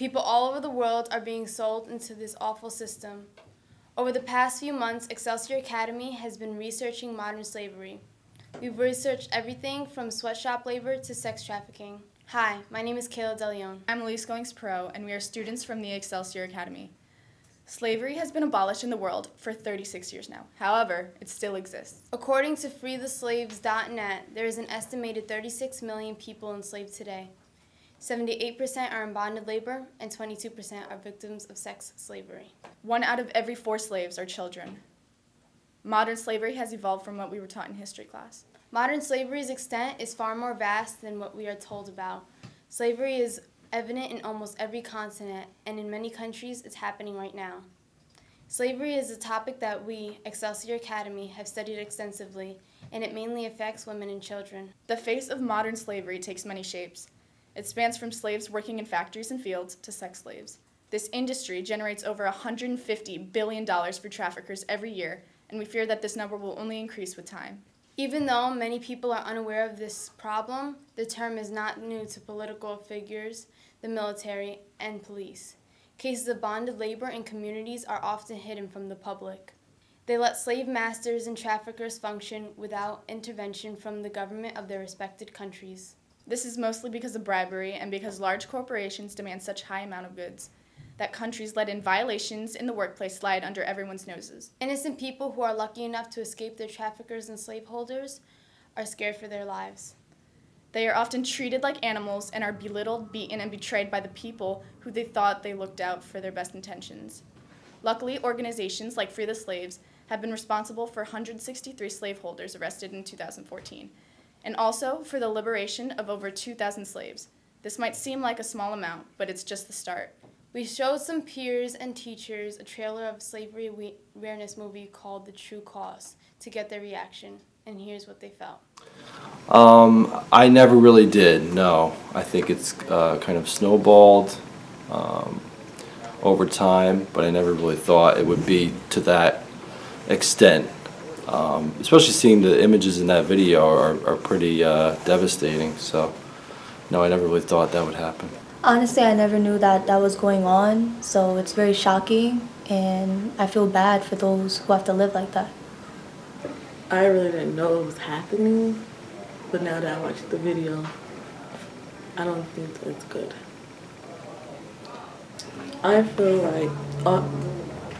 People all over the world are being sold into this awful system. Over the past few months, Excelsior Academy has been researching modern slavery. We've researched everything from sweatshop labor to sex trafficking. Hi, my name is Kayla DeLeon. I'm Elise Goings-Pro, and we are students from the Excelsior Academy. Slavery has been abolished in the world for 36 years now. However, it still exists. According to freetheslaves.net, there is an estimated 36 million people enslaved today. 78% are in bonded labor, and 22% are victims of sex slavery. 1 out of every 4 slaves are children. Modern slavery has evolved from what we were taught in history class. Modern slavery's extent is far more vast than what we are told about. Slavery is evident in almost every continent, and in many countries it's happening right now. Slavery is a topic that we, Excelsior Academy, have studied extensively, and it mainly affects women and children. The face of modern slavery takes many shapes. It spans from slaves working in factories and fields to sex slaves. This industry generates over $150 billion for traffickers every year, and we fear that this number will only increase with time. Even though many people are unaware of this problem, the term is not new to political figures, the military, and police. Cases of bonded labor in communities are often hidden from the public. They let slave masters and traffickers function without intervention from the government of their respected countries. This is mostly because of bribery and because large corporations demand such high amount of goods that countries let in violations in the workplace slide under everyone's noses. Innocent people who are lucky enough to escape their traffickers and slaveholders are scared for their lives. They are often treated like animals and are belittled, beaten, and betrayed by the people who they thought they looked out for their best intentions. Luckily, organizations like Free the Slaves have been responsible for 163 slaveholders arrested in 2014, and also for the liberation of over 2,000 slaves. This might seem like a small amount, but it's just the start. We showed some peers and teachers a trailer of a slavery awareness movie called The True Cost to get their reaction, and here's what they felt. I never really did, no. I think it's kind of snowballed over time, but I never really thought it would be to that extent. Especially seeing the images in that video are pretty devastating, so no, I never really thought that would happen. Honestly, I never knew that that was going on, so it's very shocking, and I feel bad for those who have to live like that. I really didn't know it was happening, but now that I watched the video, I don't think it's good. I feel like,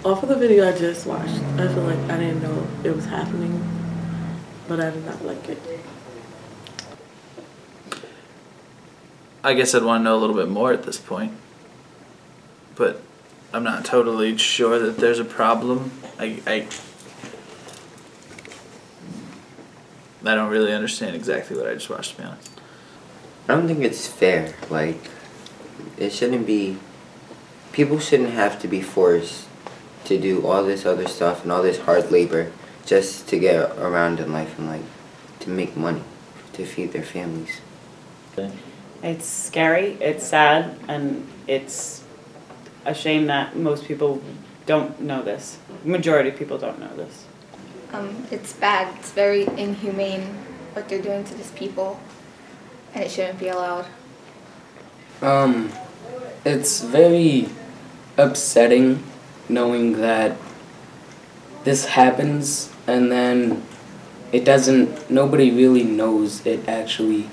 off of the video I just watched, I feel like I didn't know it was happening, but I did not like it. I guess I'd want to know a little bit more at this point, but I'm not totally sure that there's a problem. I don't really understand exactly what I just watched, to be honest. I don't think it's fair. Like, it shouldn't be, people shouldn't have to be forced to do all this other stuff and all this hard labor just to get around in life and, like, to make money, to feed their families. Okay. It's scary, it's sad, and it's a shame that most people don't know this. Majority of people don't know this. It's bad. It's very inhumane what they're doing to these people, and it shouldn't be allowed. It's very upsetting knowing that this happens and then nobody really knows it actually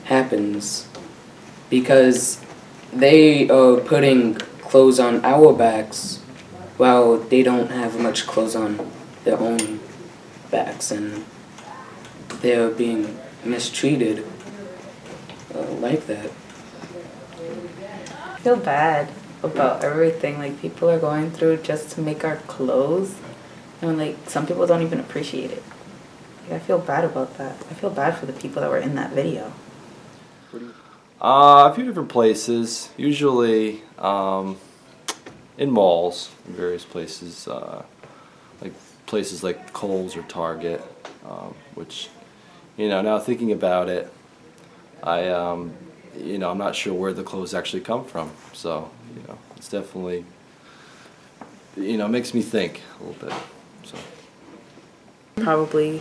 happens because they are putting clothes on our backs while they don't have much clothes on their own backs, and they're being mistreated like that. I feel bad about everything like people are going through just to make our clothes, and like some people don't even appreciate it. Like, I feel bad about that. I feel bad for the people that were in that video. A few different places, usually in malls, in various places, like places like Kohl's or Target, which, you know, now thinking about it, you know, I'm not sure where the clothes actually come from, so, you know, it's definitely, you know, makes me think a little bit, so. Probably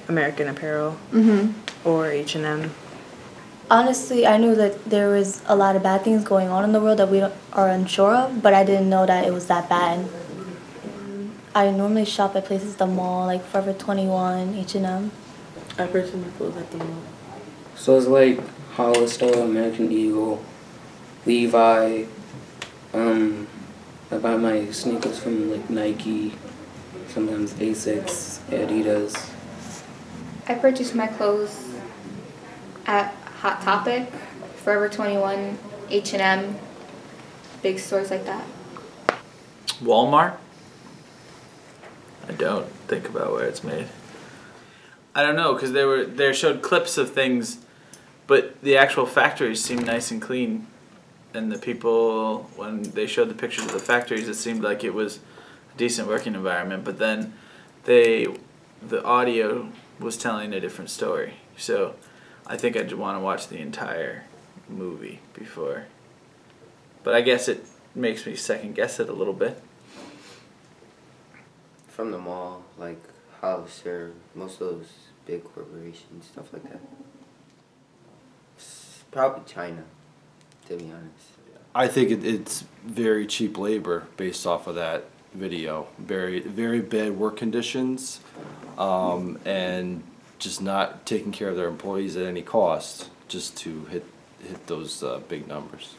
American Apparel or H&M. Honestly, I knew that there was a lot of bad things going on in the world that we are unsure of, but I didn't know that it was that bad. I normally shop at places at the mall, like Forever 21, H&M. I purchase my clothes at the mall. So it's like Hollister, American Eagle, Levi. I buy my sneakers from like Nike, sometimes Asics, Adidas. I purchase my clothes at Hot Topic, Forever 21, H&M, big stores like that. Walmart? I don't think about where it's made. I don't know, because they showed clips of things, but the actual factories seemed nice and clean. And the people, when they showed the pictures of the factories, it seemed like it was a decent working environment. But then the audio was telling a different story. So I think I'd want to watch the entire movie before. But I guess it makes me second guess it a little bit. From the mall, like Hollister, most of those big corporations, stuff like that. It's probably China, to be honest. I think it's very cheap labor based off of that video. Very, very bad work conditions, and just not taking care of their employees at any cost, just to hit those big numbers.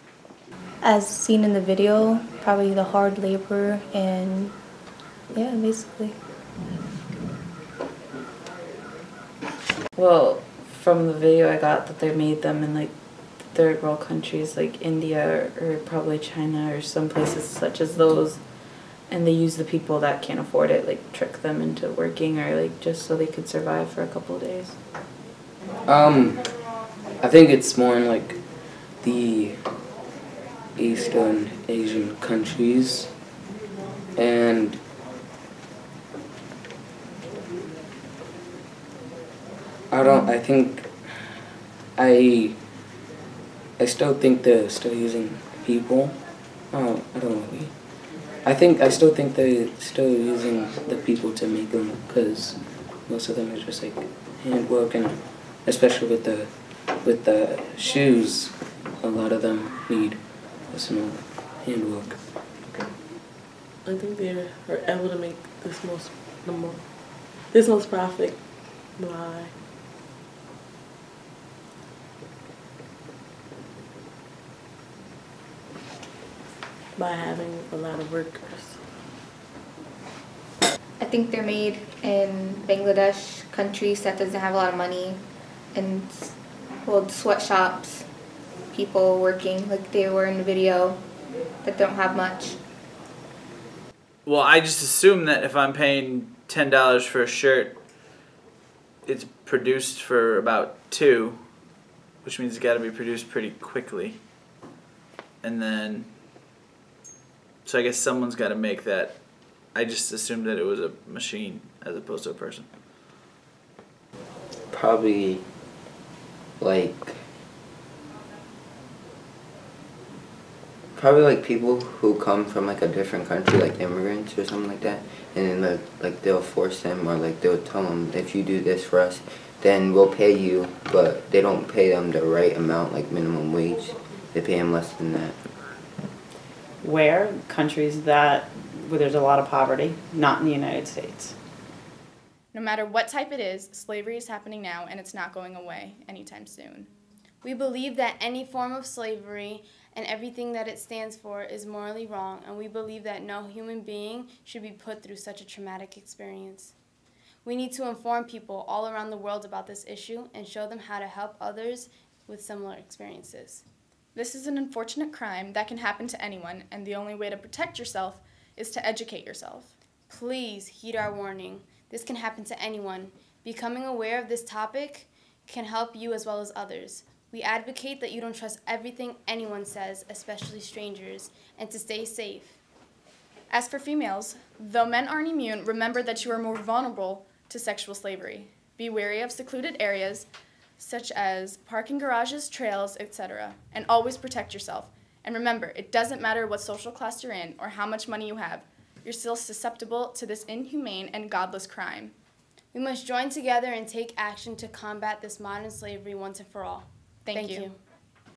As seen in the video, probably the hard labor and yeah, basically. Well, from the video I got that they made them in like third world countries like India or probably China or some places such as those, and they use the people that can't afford it, like trick them into working or like just so they could survive for a couple of days. I think it's more in like the Eastern Asian countries, and I still think they're still using people. I don't really. I still think they're still using the people to make them, because most of them are just like handwork, and especially with the shoes, a lot of them need personal handwork. I think they are able to make this most profit by having a lot of workers. I think they're made in Bangladesh, countries that doesn't have a lot of money, and hold sweatshops, people working like they were in the video that don't have much. Well, I just assume that if I'm paying $10 for a shirt, it's produced for about 2, which means it's got to be produced pretty quickly. And then, so I guess someone's got to make that. I just assumed that it was a machine as opposed to a person. Probably like people who come from like a different country, like immigrants or something like that, and then like they'll force them, or like they'll tell them, if you do this for us, then we'll pay you, but they don't pay them the right amount, like minimum wage. They pay them less than that. Where? Countries where there's a lot of poverty, not in the United States. No matter what type it is, slavery is happening now, and it's not going away anytime soon. We believe that any form of slavery and everything that it stands for is morally wrong, and we believe that no human being should be put through such a traumatic experience. We need to inform people all around the world about this issue and show them how to help others with similar experiences. This is an unfortunate crime that can happen to anyone, and the only way to protect yourself is to educate yourself. Please heed our warning. This can happen to anyone. Becoming aware of this topic can help you as well as others. We advocate that you don't trust everything anyone says, especially strangers, and to stay safe. As for females, though men aren't immune, remember that you are more vulnerable to sexual slavery. Be wary of secluded areas, such as parking garages, trails, etc., and always protect yourself. And remember, it doesn't matter what social class you're in or how much money you have. You're still susceptible to this inhumane and godless crime. We must join together and take action to combat this modern slavery once and for all. Thank you.